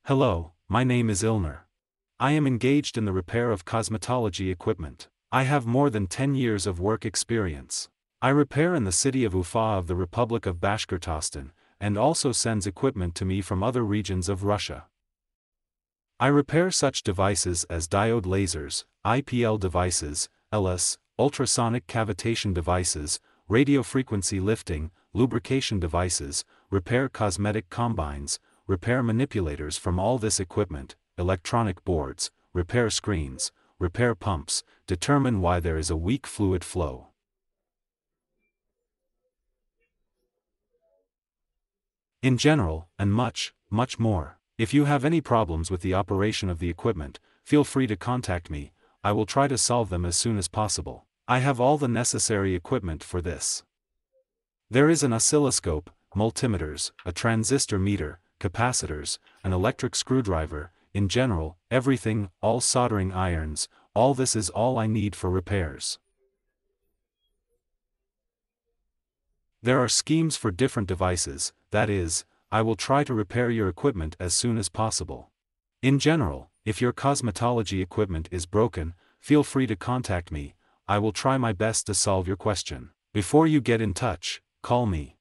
Hello, my name is Ilner. I am engaged in the repair of cosmetology equipment. I have more than 10 years of work experience. I repair in the city of Ufa of the Republic of Bashkortostan, and also sends equipment to me from other regions of Russia. I repair such devices as diode lasers, IPL devices, ELOS, ultrasonic cavitation devices, radiofrequency lifting, lubrication devices, repair cosmetic combines, repair manipulators from all this equipment, electronic boards, repair screens, repair pumps, determine why there is a weak fluid flow. In general, and much, much more. If you have any problems with the operation of the equipment, feel free to contact me. I will try to solve them as soon as possible. I have all the necessary equipment for this. There is an oscilloscope, multimeters, a transistor meter, capacitors, an electric screwdriver, in general, everything, all soldering irons, all this is all I need for repairs. There are schemes for different devices, that is, I will try to repair your equipment as soon as possible. In general, if your cosmetology equipment is broken, feel free to contact me. I will try my best to solve your question. Before you get in touch, call me.